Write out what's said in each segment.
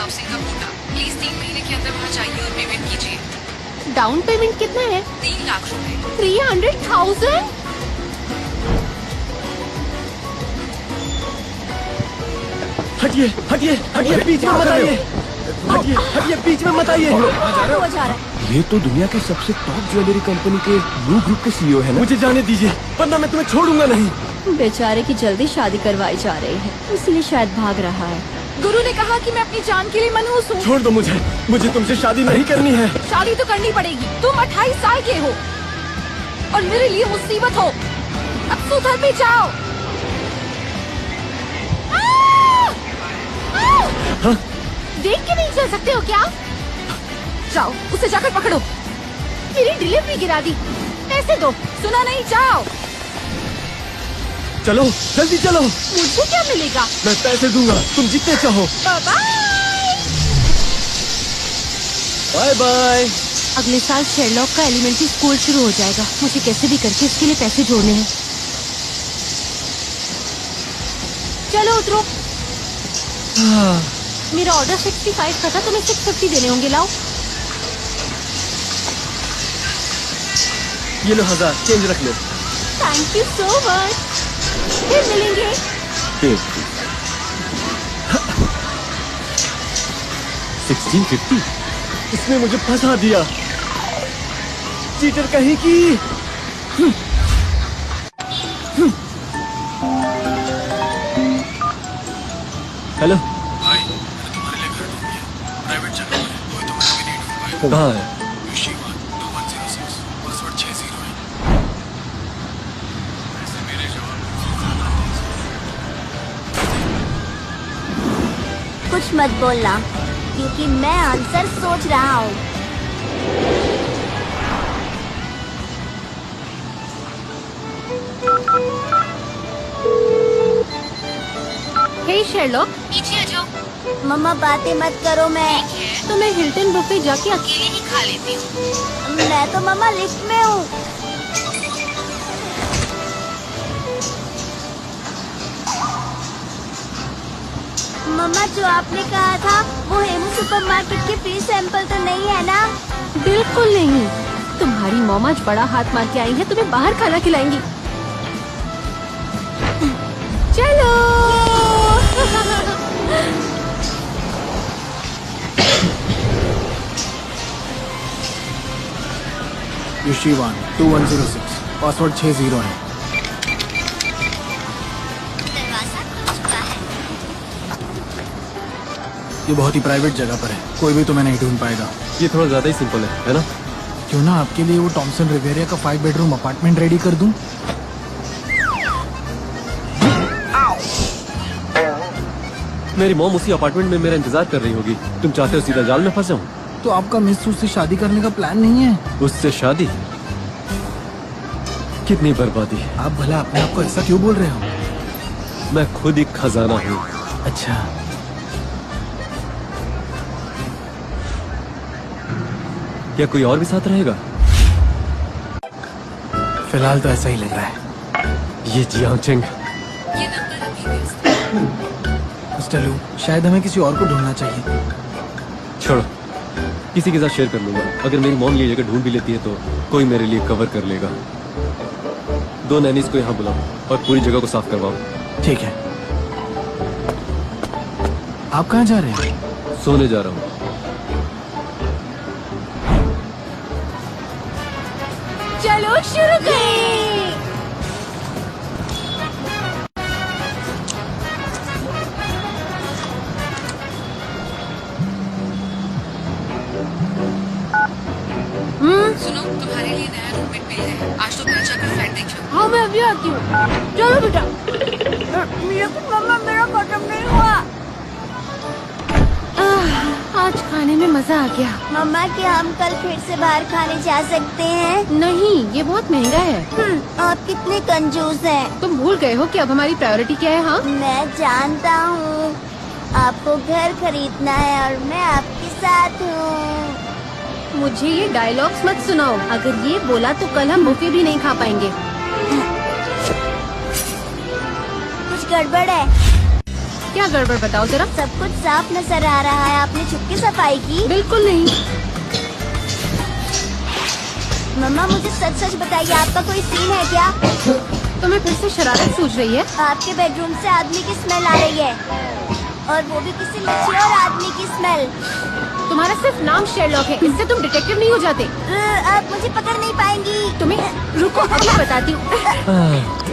Housing का Kota. Please 3 महीने के अंदर वहाँ जाइए और पेमेंट कीजिए। डाउन पेमेंट कितना है? 3 लाख रुपए। 300,000? हटिए हटिए हटिए, बीच में मत आइए। हटिए हटिए, बीच में मत आइए। ये तो दुनिया के सबसे टॉप ज्वेलरी कंपनी के लू ग्रुप के सीईओ है ना। मुझे जाने दीजिए, वरना मैं तुम्हें छोड़ूंगा नहीं। बेचारे की जल्दी शादी करवाई जा रही है, इसलिए शायद भाग रहा है। गुरु ने कहा कि मैं अपनी जान के लिए मनहूस हूँ। छोड़ दो मुझे, मुझे तुमसे शादी नहीं करनी है। शादी तो करनी पड़ेगी। तुम 28 साल के हो और मेरे लिए मुसीबत हो। अब सुधर भी जाओ। हाँ? देख के नहीं चल सकते हो क्या? जाओ, उसे जाकर पकड़ो। मेरी डिलीवरी गिरा दी। पैसे दो। सुना नहीं, जाओ। चलो जल्दी चलो। मुझे क्या मिलेगा? मैं पैसे दूंगा, तुम जितने चाहो। Bye bye. अगले साल शेरलॉक का एलिमेंट्री स्कूल शुरू हो जाएगा। मुझे कैसे भी करके इसके लिए पैसे जोड़ने हैं। चलो उतरो। मेरा ऑर्डर 65 का था, तुम्हें 650 देने होंगे। लाओ। ये लो 1000 चेंज रख लो। Thank you so much. फिर मिलेंगे। 1650। इसने मुझे फंसा दिया, चीटर कहीं की। हेलो भाई, मैंने तुम्हारे लिए घर ढूंढ लिया। प्राइवेट जगह है, कोई तुम्हारा भी नहीं ढूंढ पाएगा। कहाँ है? Yeshiva 2106, पासवर्ड 60 है। वैसे मेरे जवाब कुछ मत बोलना, क्योंकि मैं आंसर सोच रहा हूँ। हे शेरलॉक, नीचे आ जाओ। मम्मा बातें मत करो, मैं तो मैं हिल्टन बुफे जाके अकेले ही खा लेती हूँ। मैं तो मम्मा लिफ्ट में हूँ। मम्मा, जो आपने कहा था वो हेमू सुपरमार्केट के फ्री सैंपल तो नहीं है ना? बिल्कुल नहीं। तुम्हारी मॉम आज बड़ा हाथ मार के आई है, तुम्हें बाहर खाना खिलाएंगी। चलो। Yeshiva 2106, पासवर्ड 60 है। दरवाजा खुल चुका है। ये बहुत ही प्राइवेट जगह पर है, कोई भी तुम्हें नहीं ढूंढ पाएगा। ये थोड़ा ज्यादा ही सिंपल है ना? क्यों ना आपके लिए वो टॉमसन रिवेरिया का 5 बेडरूम अपार्टमेंट रेडी कर दूं? मेरी मॉम उसी अपार्टमेंट में मेरा इंतजार कर रही होगी। तुम चाहते हो सीधा जाल में फंस जाऊं? तो आपका मिस उससे शादी करने का प्लान नहीं है? उससे शादी? कितनी बर्बादी। आप भला अपने आप को ऐसा क्यों बोल रहे हो? मैं खुद एक खजाना हूँ। अच्छा, क्या कोई और भी साथ रहेगा? फिलहाल तो ऐसा ही लग रहा है। ये जियांग चेंग। ये नंबर अभी व्यस्त है। मिस्टर लू, शायद हमें किसी और को ढूंढना चाहिए। छोड़ो, किसी के साथ शेयर कर लूंगा। अगर मेरी मॉम ये जगह ढूंढ भी लेती है तो कोई मेरे लिए कवर कर लेगा। 2 नैनीज को यहाँ बुलाओ और पूरी जगह को साफ करवाओ। ठीक है। आप कहाँ जा रहे हैं? सोने जा रहा हूँ। चलो शुरू करें। सुनो, तुम्हारे लिए नया रूममेट मिल गया है। आज तो मैं जाकर फ्लैट देख लूँ। हाँ, मैं अभी आती हूँ। चलो बेटा। लेकिन मम्मा, मेरा खत्म नहीं हुआ। आज खाने में मजा आ गया। मम्मा, क्या हम कल फिर से बाहर खाने जा सकते हैं? नहीं, ये बहुत महंगा है। आप कितने कंजूस हैं। तुम भूल गए हो कि अब हमारी प्रायोरिटी क्या है? हाँ, मैं जानता हूँ, आपको घर खरीदना है और मैं आपके साथ हूँ। मुझे ये डायलॉग्स मत सुनाओ। अगर ये बोला तो कल हम बुफे भी नहीं खा पाएंगे। कुछ गड़बड़ है। क्या गड़बड़ बताओ जरा। सब कुछ साफ नजर आ रहा है। आपने छुपके सफाई की? बिल्कुल नहीं। मम्मा मुझे सच सच बताइए, आपका कोई सीन है क्या? तुम्हें फिर से शरारत सूझ रही है? आपके बेडरूम से आदमी की स्मेल आ रही है, और वो भी किसी मैच्योर आदमी की स्मेल। तुम्हारा सिर्फ नाम शेरलॉक है, इससे तुम डिटेक्टिव नहीं हो जाते। आप मुझे पकड़ नहीं पाएंगी। तुम्हें रुको, मैं बताती हूँ।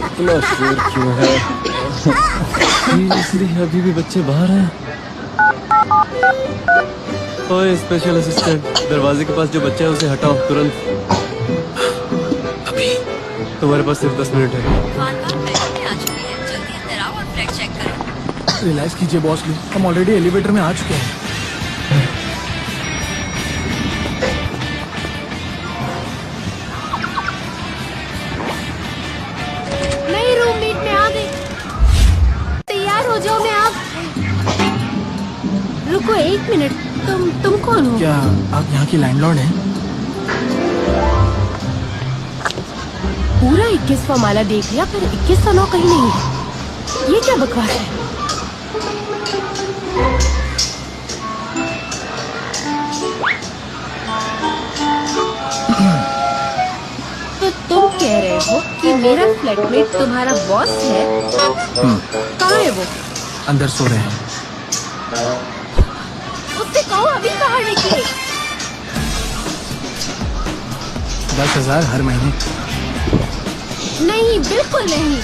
इतना शोर क्यों है? सीरियसली अभी भी बच्चे बाहर हैं? ओए स्पेशल असिस्टेंट, दरवाजे के पास जो बच्चा है उसे हटाओ तुरंत। अभी तुम्हारे पास सिर्फ 10 मिनट है। आ चुकी है, जल्दी अंदर आओ और फ्लैट चेक करो। रियलाइज कीजिए बॉस, हम ऑलरेडी एलिवेटर में आ चुके हैं। नई रूममेट में आ गई। तैयार हो जाओ, मैं आप। रुको 1 मिनट, तुम कौन हो? क्या आप यहाँ की लैंडलॉर्ड हैं? पूरा 21वां माला देख लिया, पर 21वां नौ कहीं नहीं है। ये क्या बकवास है? तो तुम कह रहे हो कि मेरा फ्लैटमेट तुम्हारा बॉस है? कहाँ है वो? अंदर सो रहे हैं। उससे कहो अभी बाहर निकले। 10,000 हर महीने। नहीं, बिल्कुल नहीं।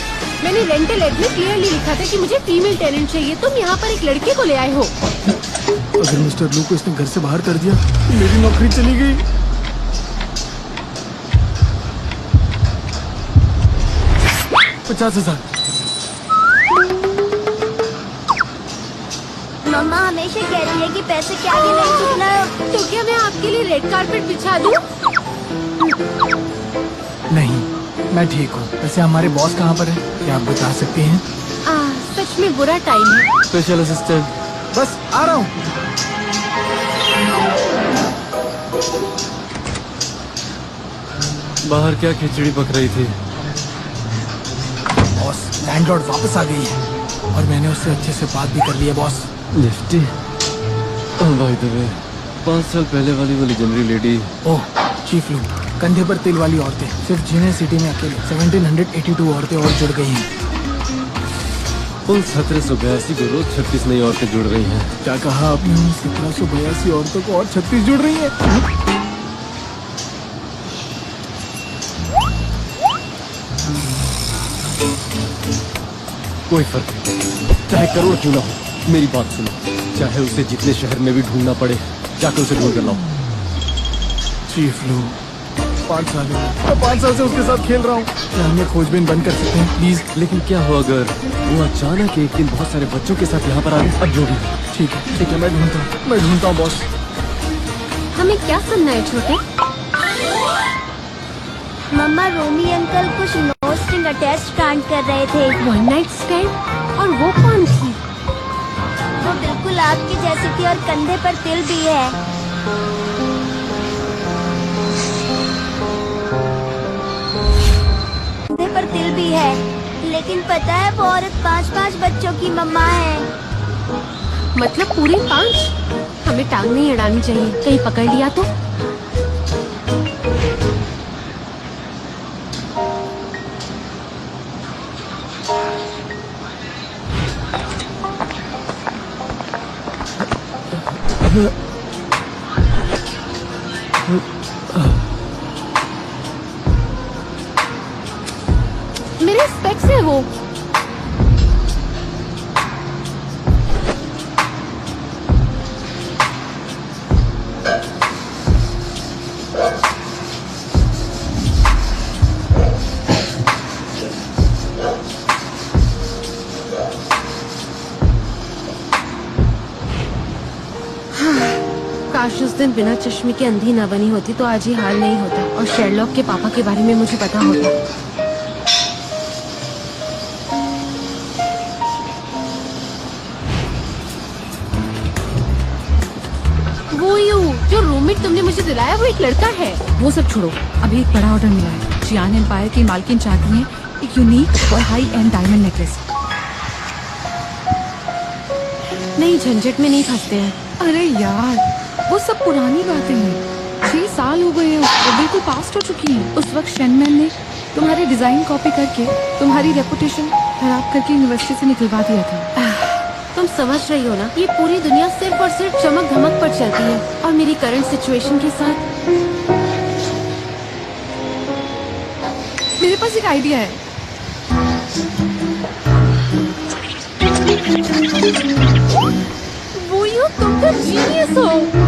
मैंने रेंटल एड में क्लियरली लिखा था कि मुझे फीमेल टेनेंट चाहिए। तुम यहाँ पर एक लड़के को ले आए हो। अगर मिस्टर लू को इसने घर से बाहर कर दिया तो मेरी नौकरी चली गई। 50,000। मम्मा हमेशा कहती है कि पैसे के आगे नहीं झुकना। तो क्या मैं आपके लिए रेड कारपेट बिछा दूं? नहीं, मैं ठीक हूँ। वैसे हमारे बॉस कहाँ पर है, क्या आप बता सकते हैं? सच में बुरा टाइम है। स्पेशल असिस्टेंट, बस आ रहा हूँ। बाहर क्या खिचड़ी पक रही थी? बॉस, लैंडलॉर्ड वापस आ गई है और मैंने उससे अच्छे से बात भी कर ली है बॉस। लिफ्टी? बाय द वे, 5 साल पहले वाली वो लेजेंडरी लेडी। ओह, चीफ लू, कंधे पर तिल वाली औरतें। सिर्फ जिन्हें सिटी में अकेले 1782 औरतें और जुड़ गई हैं। उन 1782 को रोज 36 नई औरतें जुड़ रही हैं। क्या कहा आपने? 1782 औरतों को और 36 जुड़ रही हैं। कोई फर्क नहीं, चाहे करोड़ क्यों ना हो। मेरी बात सुनो, चाहे उसे जितने शहर में भी ढूंढना पड़े, जाकर उसे ढूंढ कर लाओ। चीफ लू, 5 साल हो गए। मैं 5 साल से उसके साथ खेल रहा हूँ। क्या हम ये खोजबीन बंद कर सकते हैं प्लीज? लेकिन क्या हो अगर वो अचानक एक दिन बहुत सारे बच्चों के साथ यहाँ पर आ गए? अब जो भी हो। ठीक है, मैं ढूंढता हूँ बॉस। हमें क्या सुनना है छोटे? मम्मा रोमी अंकल कुछ नो स्ट्रिंग अटैच्ड कांड कर रहे थे। 1 नाइट स्टैंड? और वो कौन थी? वो बिल्कुल आपकी जैसी थी और कंधे पर तिल भी है। कंधे पर तिल भी है, लेकिन पता है वो औरत 5-5 बच्चों की मम्मा है। मतलब पूरे 5? हमें टांग नहीं अड़ानी चाहिए, कहीं पकड़ लिया तो। मेरे स्पेक्स है वो। काश उस दिन बिना चश्मे के अंधी न बनी होती तो आज ये हाल नहीं होता, और शेरलॉक के पापा के बारे में मुझे पता होता। वो यू जो रूममेट तुमने मुझे दिलाया वो एक लड़का है। वो सब छोड़ो, अभी एक बड़ा ऑर्डर मिला है। जियान एम्पायर की मालकिन चाहती है एक यूनिक और हाई एंड डायमंड नेकलेस। नहीं, झंझट में नहीं फंसते हैं। अरे यार वो सब पुरानी बातें हैं। 6 साल हो गए हैं, वो बिल्कुल पास्ट हो चुकी है। उस वक्त शेनमैन ने तुम्हारी डिजाइन कॉपी करके तुम्हारी रेपुटेशन खराब करके यूनिवर्सिटी से निकलवा दिया था। तुम समझ रही हो ना, ये पूरी दुनिया सिर्फ और सिर्फ चमक धमक पर चलती है, और मेरी करंट सिचुएशन के साथ मेरे पास एक आइडिया है। वो यू, तुम तो जीनियस हो।